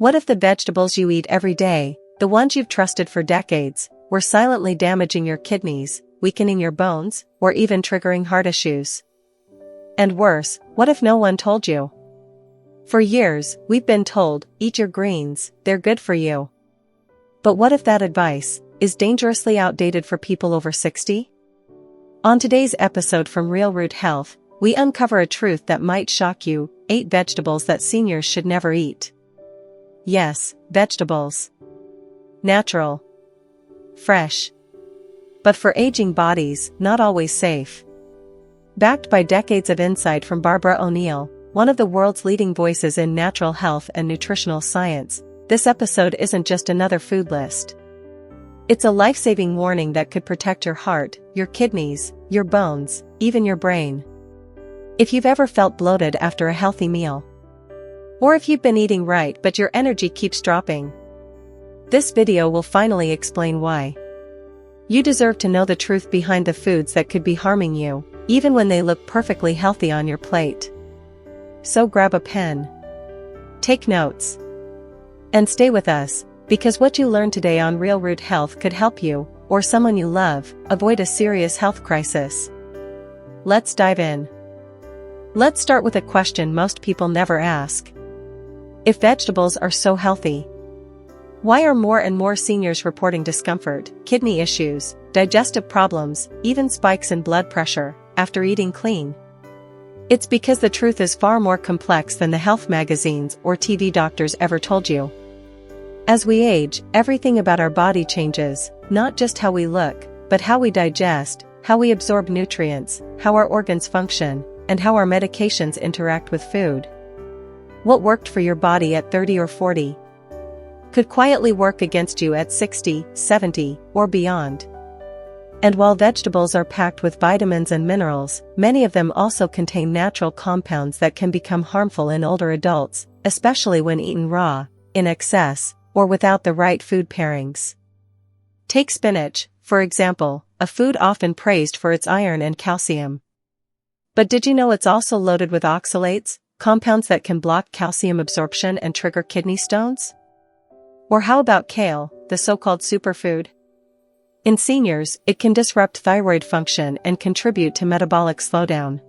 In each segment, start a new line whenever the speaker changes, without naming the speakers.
What if the vegetables you eat every day, the ones you've trusted for decades, were silently damaging your kidneys, weakening your bones, or even triggering heart issues? And worse, what if no one told you? For years, we've been told, eat your greens, they're good for you. But what if that advice is dangerously outdated for people over 60? On today's episode from RealRoot Health, we uncover a truth that might shock you: 8 vegetables that seniors should never eat. Yes, vegetables. Natural. Fresh. But for aging bodies, not always safe. Backed by decades of insight from Barbara O'Neill, one of the world's leading voices in natural health and nutritional science, this episode isn't just another food list. It's a life-saving warning that could protect your heart, your kidneys, your bones, even your brain. If you've ever felt bloated after a healthy meal, or if you've been eating right but your energy keeps dropping, this video will finally explain why. You deserve to know the truth behind the foods that could be harming you, even when they look perfectly healthy on your plate. So grab a pen, take notes, and stay with us, because what you learn today on RealRoot Health could help you, or someone you love, avoid a serious health crisis. Let's dive in. Let's start with a question most people never ask. If vegetables are so healthy, why are more and more seniors reporting discomfort, kidney issues, digestive problems, even spikes in blood pressure, after eating clean? It's because the truth is far more complex than the health magazines or TV doctors ever told you. As we age, everything about our body changes, not just how we look, but how we digest, how we absorb nutrients, how our organs function, and how our medications interact with food. What worked for your body at 30 or 40 could quietly work against you at 60, 70, or beyond. And while vegetables are packed with vitamins and minerals, many of them also contain natural compounds that can become harmful in older adults, especially when eaten raw, in excess, or without the right food pairings. Take spinach, for example, a food often praised for its iron and calcium. But did you know it's also loaded with oxalates, compounds that can block calcium absorption and trigger kidney stones? Or how about kale, the so-called superfood? In seniors, it can disrupt thyroid function and contribute to metabolic slowdown.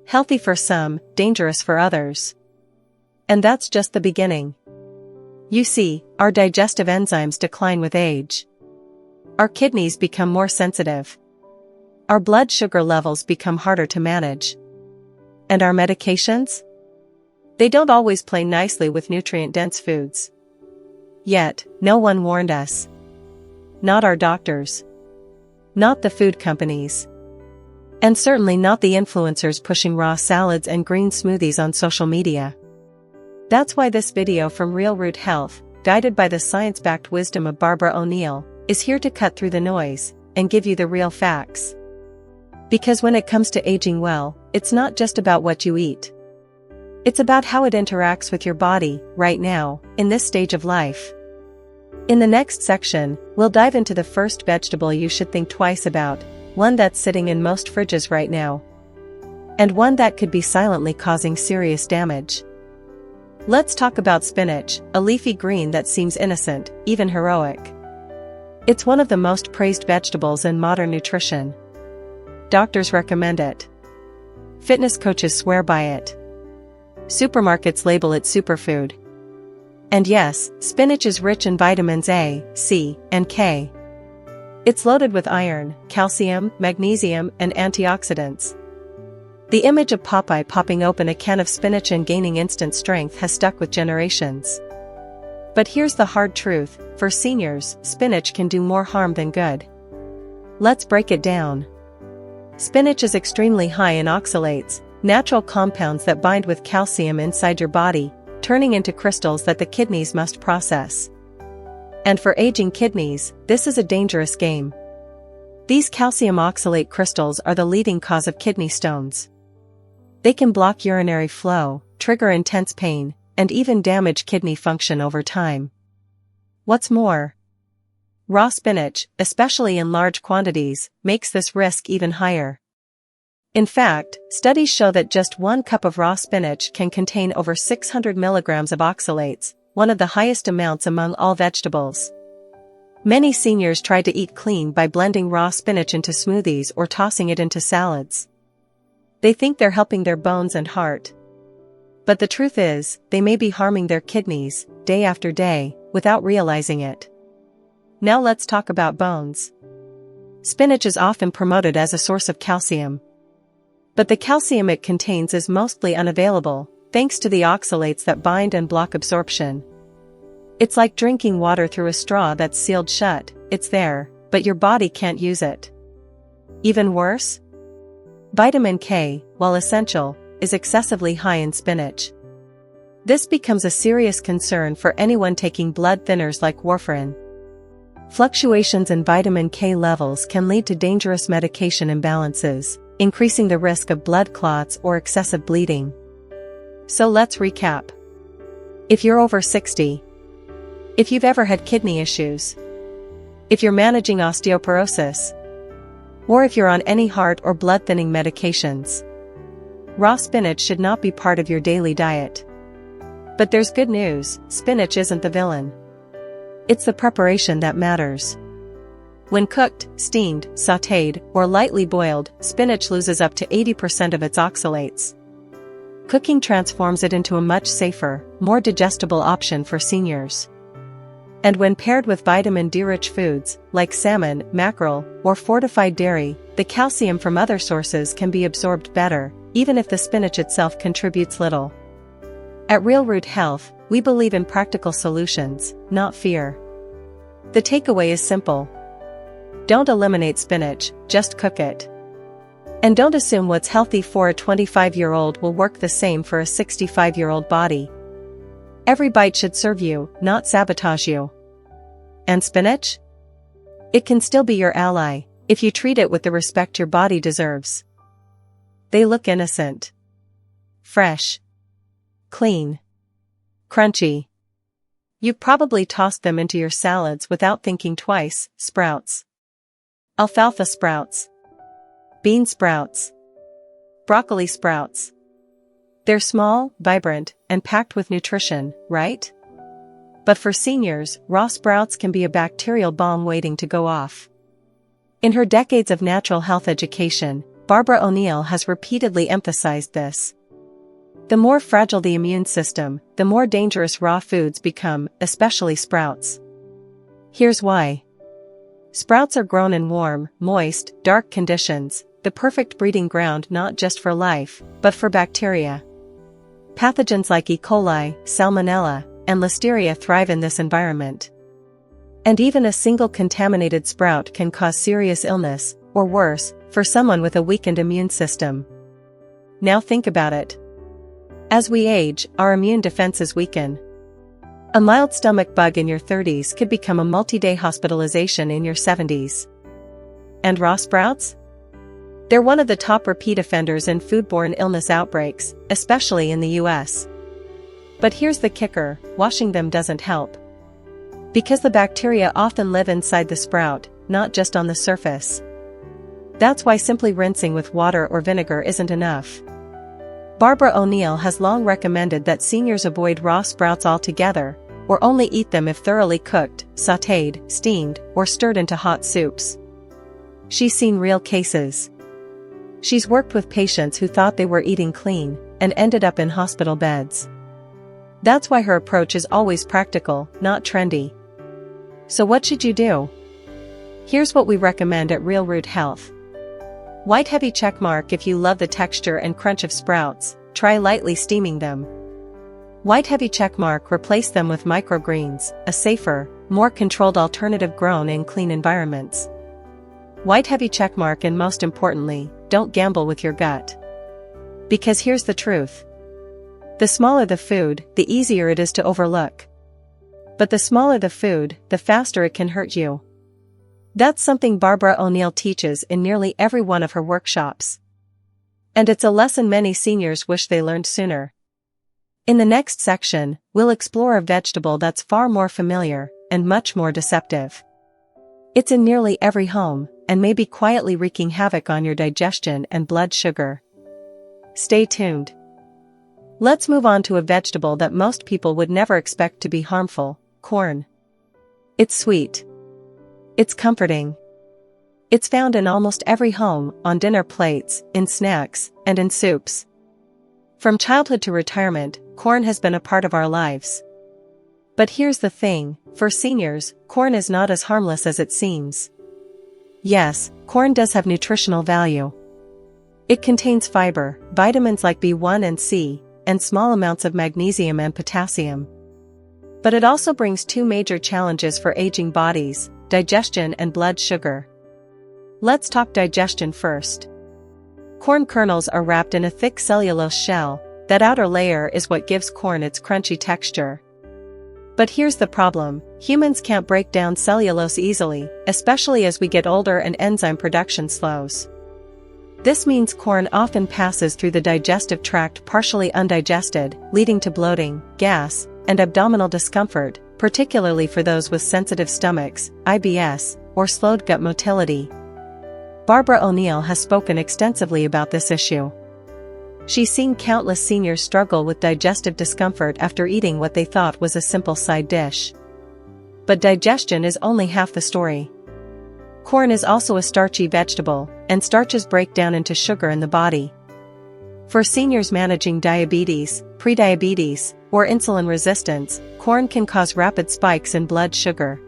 Healthy for some, dangerous for others. And that's just the beginning. You see, our digestive enzymes decline with age. Our kidneys become more sensitive. Our blood sugar levels become harder to manage. And our medications? They don't always play nicely with nutrient-dense foods. Yet, no one warned us. Not our doctors. Not the food companies. And certainly not the influencers pushing raw salads and green smoothies on social media. That's why this video from RealRoot Health, guided by the science-backed wisdom of Barbara O'Neill, is here to cut through the noise and give you the real facts. Because when it comes to aging well, it's not just about what you eat. It's about how it interacts with your body, right now, in this stage of life. In the next section, we'll dive into the first vegetable you should think twice about, one that's sitting in most fridges right now. And one that could be silently causing serious damage. Let's talk about spinach, a leafy green that seems innocent, even heroic. It's one of the most praised vegetables in modern nutrition. Doctors recommend it. Fitness coaches swear by it. Supermarkets label it superfood. And yes, spinach is rich in vitamins A, C, and K. It's loaded with iron, calcium, magnesium, and antioxidants. The image of Popeye popping open a can of spinach and gaining instant strength has stuck with generations. But here's the hard truth: for seniors, spinach can do more harm than good. Let's break it down. Spinach is extremely high in oxalates, natural compounds that bind with calcium inside your body, turning into crystals that the kidneys must process. And for aging kidneys, this is a dangerous game. These calcium oxalate crystals are the leading cause of kidney stones. They can block urinary flow, trigger intense pain, and even damage kidney function over time. What's more, raw spinach, especially in large quantities, makes this risk even higher. In fact, studies show that just 1 cup of raw spinach can contain over 600 milligrams of oxalates, one of the highest amounts among all vegetables. Many seniors try to eat clean by blending raw spinach into smoothies or tossing it into salads. They think they're helping their bones and heart. But the truth is, they may be harming their kidneys, day after day, without realizing it. Now let's talk about bones. Spinach is often promoted as a source of calcium. But the calcium it contains is mostly unavailable, thanks to the oxalates that bind and block absorption. It's like drinking water through a straw that's sealed shut. It's there, but your body can't use it. Even worse? Vitamin K, while essential, is excessively high in spinach. This becomes a serious concern for anyone taking blood thinners like warfarin. Fluctuations in vitamin K levels can lead to dangerous medication imbalances, increasing the risk of blood clots or excessive bleeding. So let's recap. If you're over 60, if you've ever had kidney issues, if you're managing osteoporosis, or if you're on any heart or blood thinning medications, raw spinach should not be part of your daily diet. But there's good news, spinach isn't the villain. It's the preparation that matters. When cooked, steamed, sautéed, or lightly boiled, spinach loses up to 80% of its oxalates. Cooking transforms it into a much safer, more digestible option for seniors. And when paired with vitamin D-rich foods, like salmon, mackerel, or fortified dairy, the calcium from other sources can be absorbed better, even if the spinach itself contributes little. At RealRoot Health, we believe in practical solutions, not fear. The takeaway is simple. Don't eliminate spinach, just cook it. And don't assume what's healthy for a 25-year-old will work the same for a 65-year-old body. Every bite should serve you, not sabotage you. And spinach? It can still be your ally, if you treat it with the respect your body deserves. They look innocent. Fresh. Clean. Crunchy. You've probably tossed them into your salads without thinking twice. Sprouts. Alfalfa sprouts. Bean sprouts. Broccoli sprouts. They're small, vibrant, and packed with nutrition, right? But for seniors, raw sprouts can be a bacterial bomb waiting to go off. In her decades of natural health education, Barbara O'Neill has repeatedly emphasized this. The more fragile the immune system, the more dangerous raw foods become, especially sprouts. Here's why. Sprouts are grown in warm, moist, dark conditions, the perfect breeding ground not just for life, but for bacteria. Pathogens like E. coli, Salmonella, and Listeria thrive in this environment. And even a single contaminated sprout can cause serious illness, or worse, for someone with a weakened immune system. Now think about it. As we age, our immune defenses weaken. A mild stomach bug in your 30s could become a multi-day hospitalization in your 70s. And raw sprouts? They're one of the top repeat offenders in foodborne illness outbreaks, especially in the US. But here's the kicker, washing them doesn't help. Because the bacteria often live inside the sprout, not just on the surface. That's why simply rinsing with water or vinegar isn't enough. Barbara O'Neill has long recommended that seniors avoid raw sprouts altogether, or only eat them if thoroughly cooked, sautéed, steamed, or stirred into hot soups. She's seen real cases. She's worked with patients who thought they were eating clean, and ended up in hospital beds. That's why her approach is always practical, not trendy. So what should you do? Here's what we recommend at RealRoot Health. White heavy checkmark if you love the texture and crunch of sprouts, try lightly steaming them. White heavy checkmark replace them with microgreens, a safer, more controlled alternative grown in clean environments. White heavy checkmark and most importantly, don't gamble with your gut. Because here's the truth. The smaller the food, the easier it is to overlook. But the smaller the food, the faster it can hurt you. That's something Barbara O'Neill teaches in nearly every one of her workshops. And it's a lesson many seniors wish they learned sooner. In the next section, we'll explore a vegetable that's far more familiar, and much more deceptive. It's in nearly every home, and may be quietly wreaking havoc on your digestion and blood sugar. Stay tuned. Let's move on to a vegetable that most people would never expect to be harmful: corn. It's sweet. It's comforting. It's found in almost every home, on dinner plates, in snacks, and in soups. From childhood to retirement, corn has been a part of our lives. But here's the thing, for seniors, corn is not as harmless as it seems. Yes, corn does have nutritional value. It contains fiber, vitamins like B1 and C, and small amounts of magnesium and potassium. But it also brings two major challenges for aging bodies: digestion and blood sugar. Let's talk digestion first. Corn kernels are wrapped in a thick cellulose shell. That outer layer is what gives corn its crunchy texture. But here's the problem: humans can't break down cellulose easily, especially as we get older and enzyme production slows. This means corn often passes through the digestive tract partially undigested, leading to bloating, gas, and abdominal discomfort, particularly for those with sensitive stomachs, IBS, or slowed gut motility. Barbara O'Neill has spoken extensively about this issue. She's seen countless seniors struggle with digestive discomfort after eating what they thought was a simple side dish. But digestion is only half the story. Corn is also a starchy vegetable, and starches break down into sugar in the body. For seniors managing diabetes, prediabetes, or insulin resistance, corn can cause rapid spikes in blood sugar.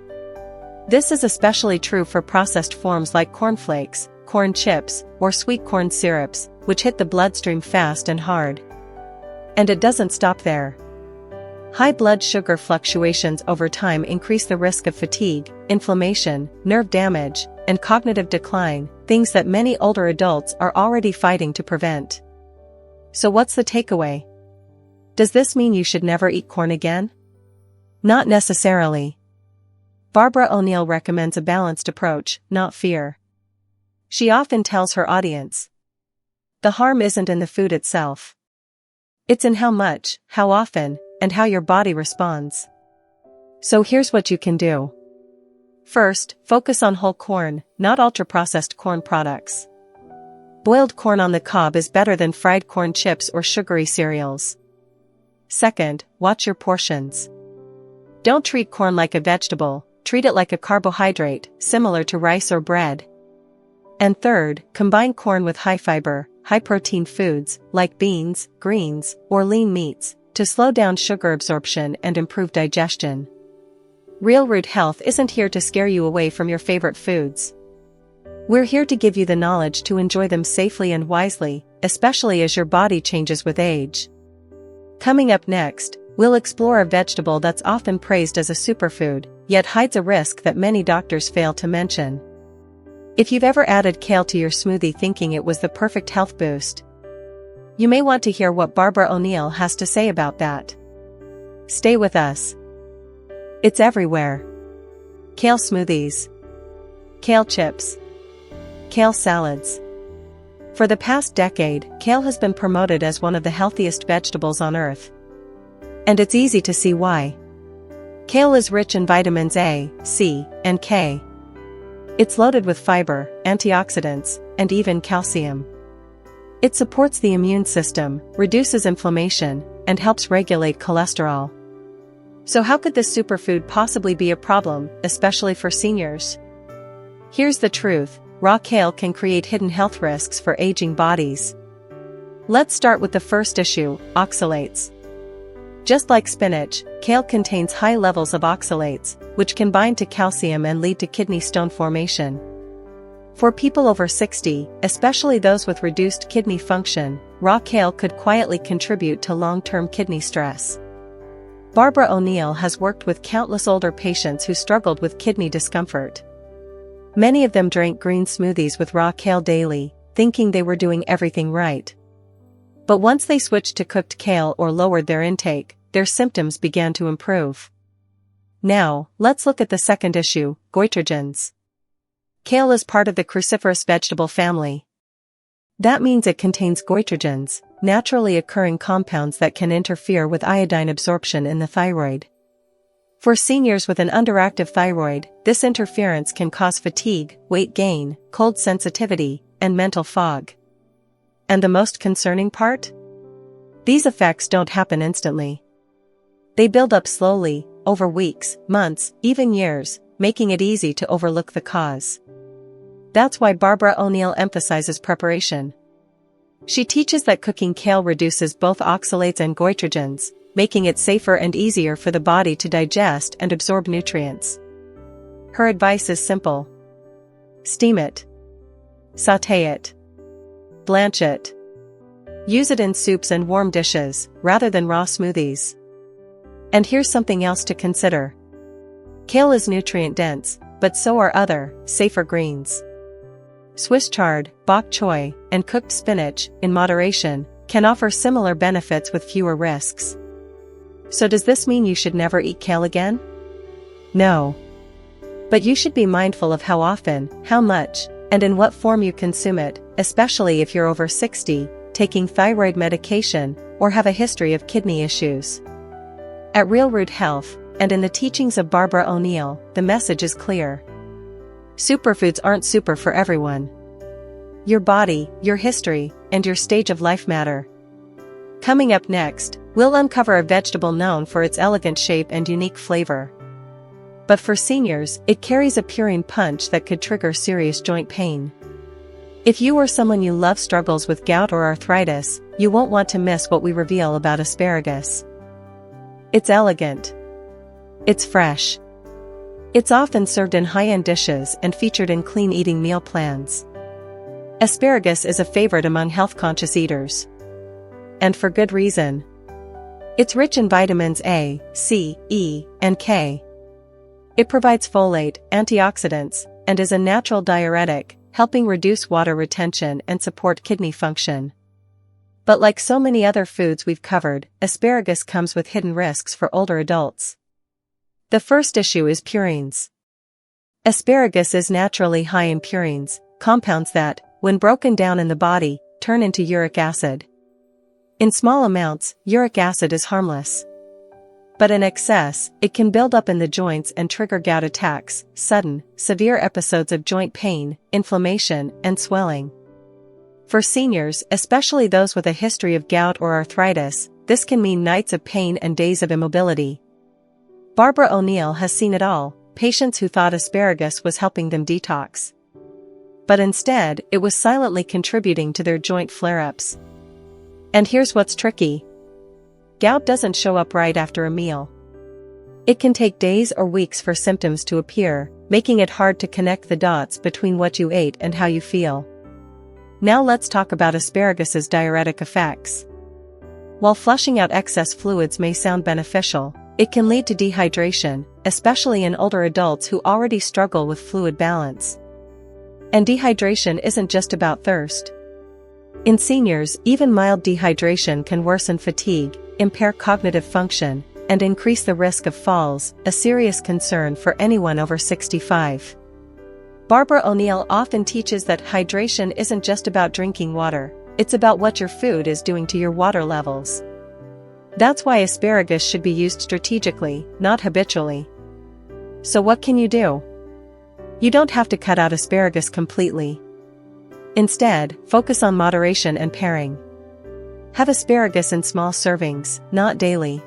This is especially true for processed forms like cornflakes, corn chips, or sweet corn syrups, which hit the bloodstream fast and hard. And it doesn't stop there. High blood sugar fluctuations over time increase the risk of fatigue, inflammation, nerve damage, and cognitive decline, things that many older adults are already fighting to prevent. So what's the takeaway? Does this mean you should never eat corn again? Not necessarily. Barbara O'Neill recommends a balanced approach, not fear. She often tells her audience, the harm isn't in the food itself. It's in how much, how often, and how your body responds. So here's what you can do. First, focus on whole corn, not ultra-processed corn products. Boiled corn on the cob is better than fried corn chips or sugary cereals. Second, watch your portions. Don't treat corn like a vegetable, treat it like a carbohydrate, similar to rice or bread. And third, combine corn with high-fiber, high-protein foods, like beans, greens, or lean meats, to slow down sugar absorption and improve digestion. RealRoot Health isn't here to scare you away from your favorite foods. We're here to give you the knowledge to enjoy them safely and wisely, especially as your body changes with age. Coming up next, we'll explore a vegetable that's often praised as a superfood, yet hides a risk that many doctors fail to mention. If you've ever added kale to your smoothie thinking it was the perfect health boost, you may want to hear what Barbara O'Neill has to say about that. Stay with us. It's everywhere. Kale smoothies. Kale chips. Kale salads. For the past decade, kale has been promoted as one of the healthiest vegetables on earth. And it's easy to see why. Kale is rich in vitamins A, C, and K. It's loaded with fiber, antioxidants, and even calcium. It supports the immune system, reduces inflammation, and helps regulate cholesterol. So how could this superfood possibly be a problem, especially for seniors? Here's the truth: raw kale can create hidden health risks for aging bodies. Let's start with the first issue: oxalates. Just like spinach, kale contains high levels of oxalates, which can bind to calcium and lead to kidney stone formation. For people over 60, especially those with reduced kidney function, raw kale could quietly contribute to long-term kidney stress. Barbara O'Neill has worked with countless older patients who struggled with kidney discomfort. Many of them drank green smoothies with raw kale daily, thinking they were doing everything right. But once they switched to cooked kale or lowered their intake, their symptoms began to improve. Now, let's look at the second issue: goitrogens. Kale is part of the cruciferous vegetable family. That means it contains goitrogens, naturally occurring compounds that can interfere with iodine absorption in the thyroid. For seniors with an underactive thyroid, this interference can cause fatigue, weight gain, cold sensitivity, and mental fog. And the most concerning part? These effects don't happen instantly. They build up slowly, over weeks, months, even years, making it easy to overlook the cause. That's why Barbara O'Neill emphasizes preparation. She teaches that cooking kale reduces both oxalates and goitrogens, making it safer and easier for the body to digest and absorb nutrients. Her advice is simple. Steam it. Sauté it. Blanch it. Use it in soups and warm dishes, rather than raw smoothies. And here's something else to consider. Kale is nutrient-dense, but so are other, safer greens. Swiss chard, bok choy, and cooked spinach, in moderation, can offer similar benefits with fewer risks. So does this mean you should never eat kale again? No. But you should be mindful of how often, how much, and in what form you consume it, especially if you're over 60, taking thyroid medication, or have a history of kidney issues. At RealRoot Health, and in the teachings of Barbara O'Neill, the message is clear. Superfoods aren't super for everyone. Your body, your history, and your stage of life matter. Coming up next, we'll uncover a vegetable known for its elegant shape and unique flavor. But for seniors, it carries a purine punch that could trigger serious joint pain. If you or someone you love struggles with gout or arthritis, you won't want to miss what we reveal about asparagus. It's elegant. It's fresh. It's often served in high-end dishes and featured in clean eating meal plans. Asparagus is a favorite among health-conscious eaters. And for good reason. It's rich in vitamins A, C, E, and K. It provides folate, antioxidants, and is a natural diuretic, helping reduce water retention and support kidney function. But like so many other foods we've covered, asparagus comes with hidden risks for older adults. The first issue is purines. Asparagus is naturally high in purines, compounds that, when broken down in the body, turn into uric acid. In small amounts, uric acid is harmless. But in excess, it can build up in the joints and trigger gout attacks, sudden, severe episodes of joint pain, inflammation, and swelling. For seniors, especially those with a history of gout or arthritis, this can mean nights of pain and days of immobility. Barbara O'Neill has seen it all, patients who thought asparagus was helping them detox. But instead, it was silently contributing to their joint flare-ups. And here's what's tricky. Gout doesn't show up right after a meal. It can take days or weeks for symptoms to appear, making it hard to connect the dots between what you ate and how you feel. Now let's talk about asparagus's diuretic effects. While flushing out excess fluids may sound beneficial, it can lead to dehydration, especially in older adults who already struggle with fluid balance. And dehydration isn't just about thirst. In seniors, even mild dehydration can worsen fatigue, impair cognitive function, and increase the risk of falls, a serious concern for anyone over 65. Barbara O'Neill often teaches that hydration isn't just about drinking water, it's about what your food is doing to your water levels. That's why asparagus should be used strategically, not habitually. So what can you do? You don't have to cut out asparagus completely. Instead, focus on moderation and pairing. Have asparagus in small servings, not daily.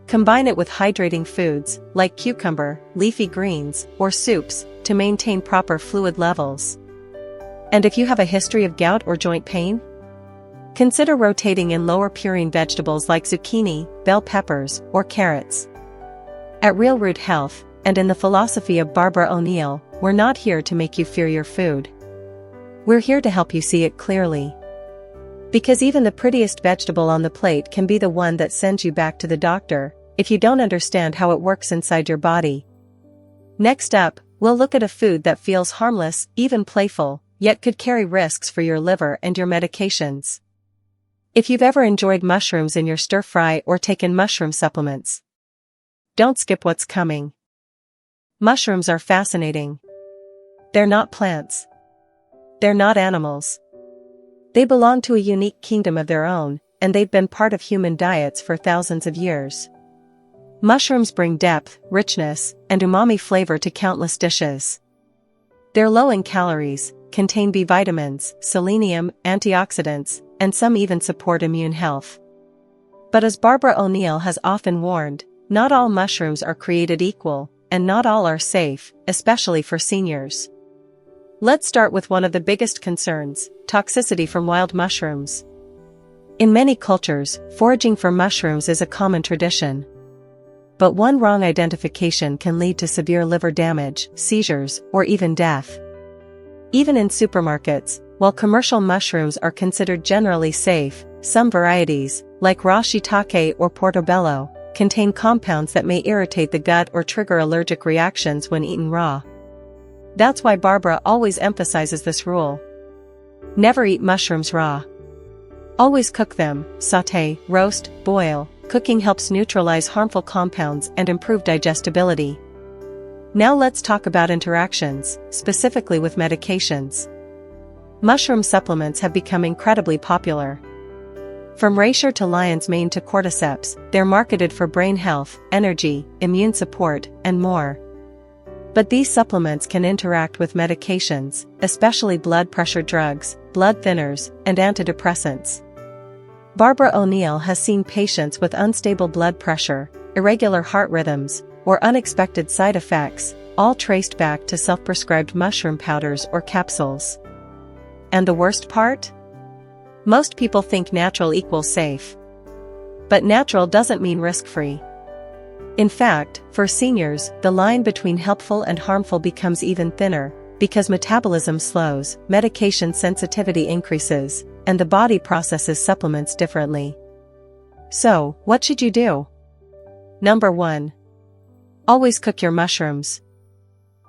Combine it with hydrating foods, like cucumber, leafy greens, or soups, to maintain proper fluid levels. And if you have a history of gout or joint pain, consider rotating in lower purine vegetables like zucchini, bell peppers, or carrots. At RealRoot Health, and in the philosophy of Barbara O'Neill, we're not here to make you fear your food. We're here to help you see it clearly. Because even the prettiest vegetable on the plate can be the one that sends you back to the doctor, if you don't understand how it works inside your body. Next up, we'll look at a food that feels harmless, even playful, yet could carry risks for your liver and your medications. If you've ever enjoyed mushrooms in your stir-fry or taken mushroom supplements, don't skip what's coming. Mushrooms are fascinating. They're not plants. They're not animals. They belong to a unique kingdom of their own, and they've been part of human diets for thousands of years. Mushrooms bring depth, richness, and umami flavor to countless dishes. They're low in calories, contain B vitamins, selenium, antioxidants, and some even support immune health. But as Barbara O'Neill has often warned, not all mushrooms are created equal, and not all are safe, especially for seniors. Let's start with one of the biggest concerns: toxicity from wild mushrooms. In many cultures, foraging for mushrooms is a common tradition. But one wrong identification can lead to severe liver damage, seizures, or even death. Even in supermarkets, while commercial mushrooms are considered generally safe, some varieties, like raw shiitake or portobello, contain compounds that may irritate the gut or trigger allergic reactions when eaten raw. That's why Barbara always emphasizes this rule. Never eat mushrooms raw. Always cook them, sauté, roast, boil. Cooking helps neutralize harmful compounds and improve digestibility. Now let's talk about interactions, specifically with medications. Mushroom supplements have become incredibly popular. From reishi to lion's mane to cordyceps, they're marketed for brain health, energy, immune support, and more. But these supplements can interact with medications, especially blood pressure drugs, blood thinners, and antidepressants. Barbara O'Neill has seen patients with unstable blood pressure, irregular heart rhythms, or unexpected side effects, all traced back to self-prescribed mushroom powders or capsules. And the worst part? Most people think natural equals safe. But natural doesn't mean risk-free. In fact, for seniors, the line between helpful and harmful becomes even thinner, because metabolism slows, medication sensitivity increases, and the body processes supplements differently. So, what should you do? Number 1. Always cook your mushrooms.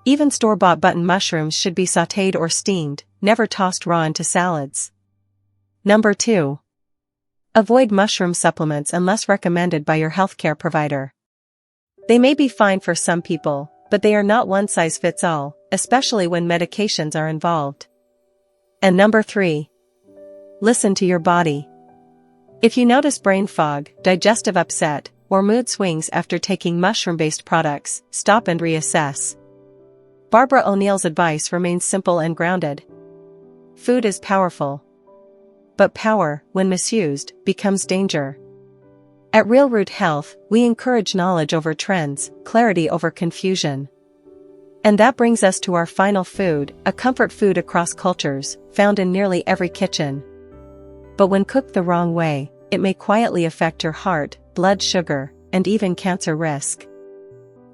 Even store-bought button mushrooms should be sautéed or steamed, never tossed raw into salads. Number 2. Avoid mushroom supplements unless recommended by your healthcare provider. They may be fine for some people, but they are not one-size-fits-all, especially when medications are involved. And number 3. Listen to your body. If you notice brain fog, digestive upset, or mood swings after taking mushroom-based products, stop and reassess. Barbara O'Neill's advice remains simple and grounded. Food is powerful. But power, when misused, becomes danger. At RealRoot Health, we encourage knowledge over trends, clarity over confusion. And that brings us to our final food, a comfort food across cultures, found in nearly every kitchen. But when cooked the wrong way, it may quietly affect your heart, blood sugar, and even cancer risk.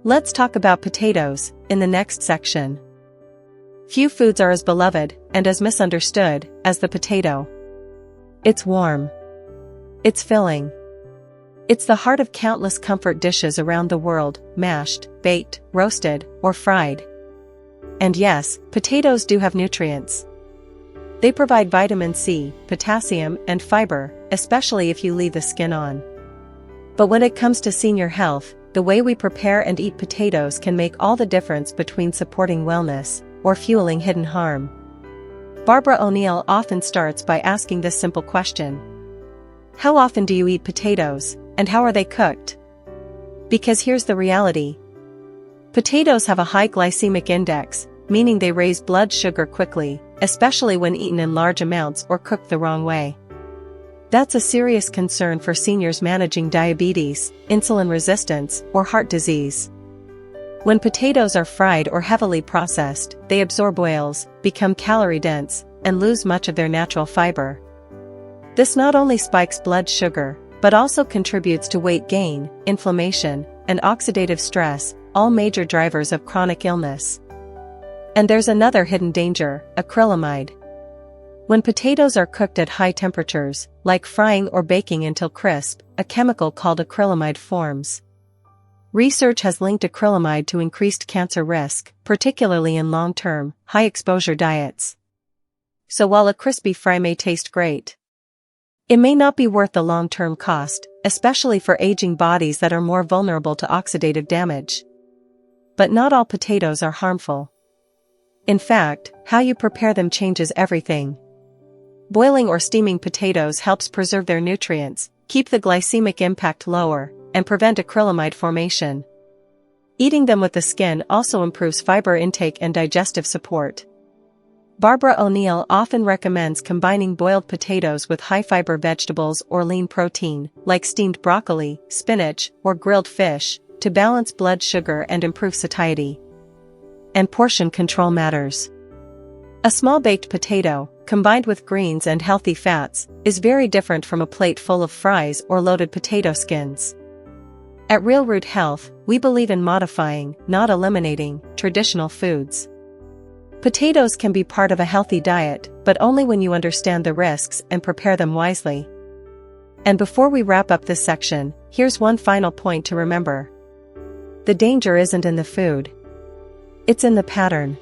Let's talk about potatoes, in the next section. Few foods are as beloved, and as misunderstood, as the potato. It's warm. It's filling. It's the heart of countless comfort dishes around the world, mashed, baked, roasted, or fried. And yes, potatoes do have nutrients. They provide vitamin C, potassium, and fiber, especially if you leave the skin on. But when it comes to senior health, the way we prepare and eat potatoes can make all the difference between supporting wellness or fueling hidden harm. Barbara O'Neill often starts by asking this simple question. How often do you eat potatoes, and how are they cooked? Because here's the reality. Potatoes have a high glycemic index, meaning they raise blood sugar quickly, especially when eaten in large amounts or cooked the wrong way. That's a serious concern for seniors managing diabetes, insulin resistance, or heart disease. When potatoes are fried or heavily processed, they absorb oils, become calorie-dense, and lose much of their natural fiber. This not only spikes blood sugar, but also contributes to weight gain, inflammation, and oxidative stress, all major drivers of chronic illness. And there's another hidden danger, acrylamide. When potatoes are cooked at high temperatures, like frying or baking until crisp, a chemical called acrylamide forms. Research has linked acrylamide to increased cancer risk, particularly in long-term, high-exposure diets. So while a crispy fry may taste great, it may not be worth the long-term cost, especially for aging bodies that are more vulnerable to oxidative damage. But not all potatoes are harmful. In fact, how you prepare them changes everything. Boiling or steaming potatoes helps preserve their nutrients, keep the glycemic impact lower, and prevent acrylamide formation. Eating them with the skin also improves fiber intake and digestive support. Barbara O'Neill often recommends combining boiled potatoes with high-fiber vegetables or lean protein, like steamed broccoli, spinach, or grilled fish, to balance blood sugar and improve satiety. And portion control matters. A small baked potato, combined with greens and healthy fats, is very different from a plate full of fries or loaded potato skins. At RealRoot Health, we believe in modifying, not eliminating, traditional foods. Potatoes can be part of a healthy diet, but only when you understand the risks and prepare them wisely. And before we wrap up this section, here's one final point to remember. The danger isn't in the food. It's in the pattern.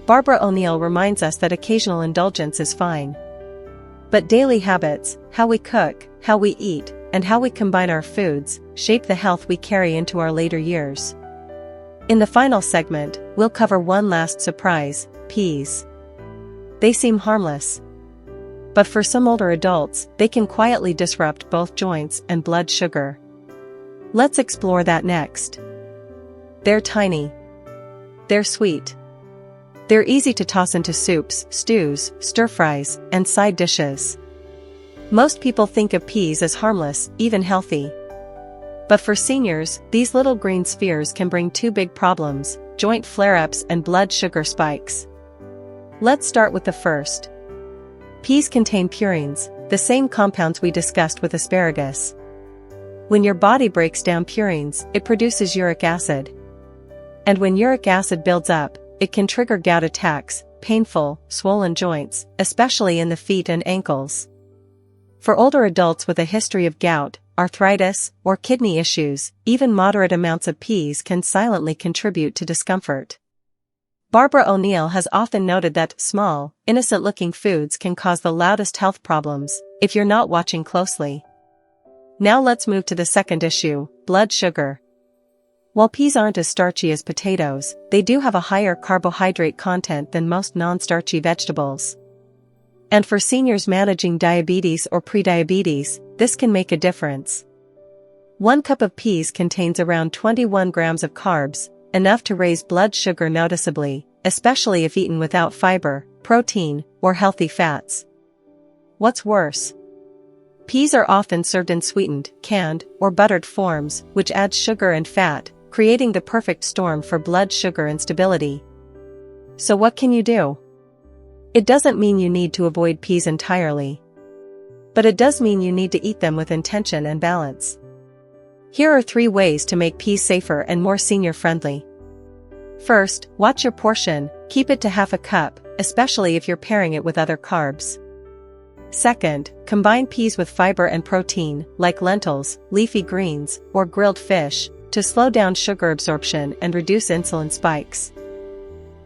Barbara O'Neill reminds us that occasional indulgence is fine. But daily habits, how we cook, how we eat, and how we combine our foods, shape the health we carry into our later years. In the final segment, we'll cover one last surprise: peas. They seem harmless. But for some older adults, they can quietly disrupt both joints and blood sugar. Let's explore that next. They're tiny. They're sweet. They're easy to toss into soups, stews, stir-fries, and side dishes. Most people think of peas as harmless, even healthy. But for seniors, these little green spheres can bring two big problems: joint flare-ups and blood sugar spikes. Let's start with the first. Peas contain purines, the same compounds we discussed with asparagus. When your body breaks down purines, it produces uric acid. And when uric acid builds up, it can trigger gout attacks, painful, swollen joints, especially in the feet and ankles. For older adults with a history of gout, arthritis, or kidney issues, even moderate amounts of peas can silently contribute to discomfort. Barbara O'Neill has often noted that small, innocent-looking foods can cause the loudest health problems, if you're not watching closely. Now let's move to the second issue: blood sugar. While peas aren't as starchy as potatoes, they do have a higher carbohydrate content than most non-starchy vegetables. And for seniors managing diabetes or prediabetes, this can make a difference. 1 cup of peas contains around 21 grams of carbs, enough to raise blood sugar noticeably, especially if eaten without fiber, protein, or healthy fats. What's worse? Peas are often served in sweetened, canned, or buttered forms, which adds sugar and fat, creating the perfect storm for blood sugar instability. So what can you do? It doesn't mean you need to avoid peas entirely. But it does mean you need to eat them with intention and balance. Here are 3 ways to make peas safer and more senior-friendly. First, watch your portion, keep it to half a cup, especially if you're pairing it with other carbs. Second, combine peas with fiber and protein, like lentils, leafy greens, or grilled fish, to slow down sugar absorption and reduce insulin spikes.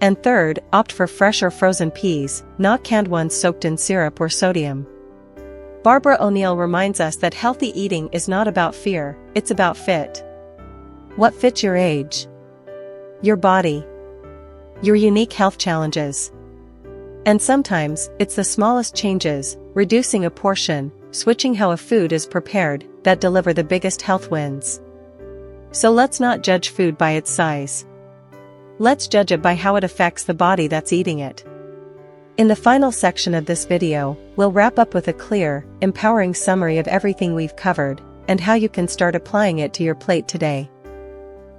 And third, opt for fresh or frozen peas, not canned ones soaked in syrup or sodium. Barbara O'Neill reminds us that healthy eating is not about fear, it's about fit. What fits your age? Your body. Your unique health challenges. And sometimes, it's the smallest changes, reducing a portion, switching how a food is prepared, that deliver the biggest health wins. So let's not judge food by its size. Let's judge it by how it affects the body that's eating it. In the final section of this video, we'll wrap up with a clear, empowering summary of everything we've covered, and how you can start applying it to your plate today.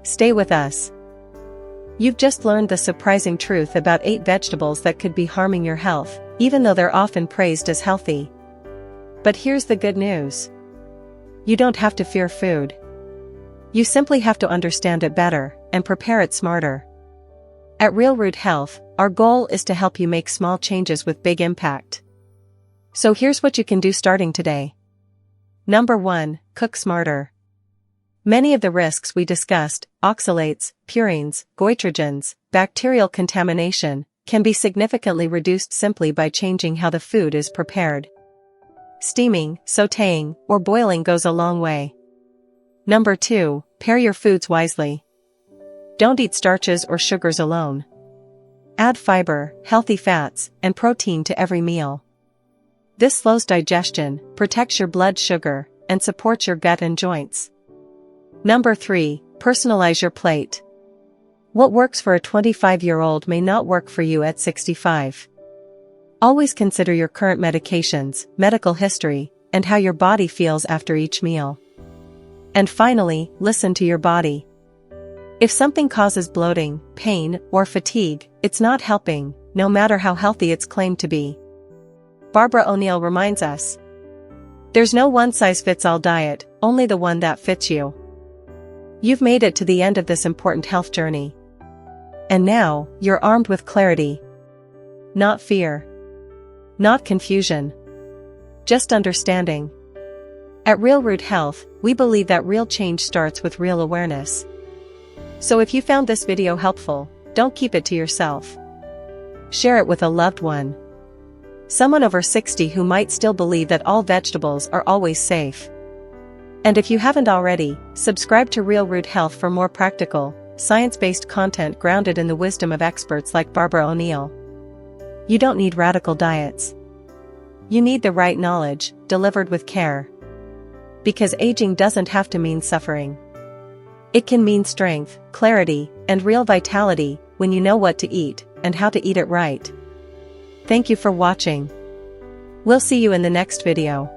Stay with us. You've just learned the surprising truth about 8 vegetables that could be harming your health, even though they're often praised as healthy. But here's the good news. You don't have to fear food. You simply have to understand it better, and prepare it smarter. At RealRoot Health, our goal is to help you make small changes with big impact. So here's what you can do starting today. Number 1, cook smarter. Many of the risks we discussed, oxalates, purines, goitrogens, bacterial contamination, can be significantly reduced simply by changing how the food is prepared. Steaming, sautéing, or boiling goes a long way. Number 2, pair your foods wisely. Don't eat starches or sugars alone. Add fiber, healthy fats, and protein to every meal. This slows digestion, protects your blood sugar, and supports your gut and joints. Number 3, personalize your plate. What works for a 25-year-old may not work for you at 65. Always consider your current medications, medical history, and how your body feels after each meal. And finally, listen to your body. If something causes bloating, pain, or fatigue, it's not helping, no matter how healthy it's claimed to be. Barbara O'Neill reminds us, there's no one-size-fits-all diet, only the one that fits you. You've made it to the end of this important health journey. And now, you're armed with clarity. Not fear. Not confusion. Just understanding. At RealRoot Health, we believe that real change starts with real awareness. So if you found this video helpful, don't keep it to yourself. Share it with a loved one. Someone over 60 who might still believe that all vegetables are always safe. And if you haven't already, subscribe to RealRoot Health for more practical, science-based content grounded in the wisdom of experts like Barbara O'Neill. You don't need radical diets. You need the right knowledge, delivered with care. Because aging doesn't have to mean suffering. It can mean strength, clarity, and real vitality when you know what to eat and how to eat it right. Thank you for watching. We'll see you in the next video.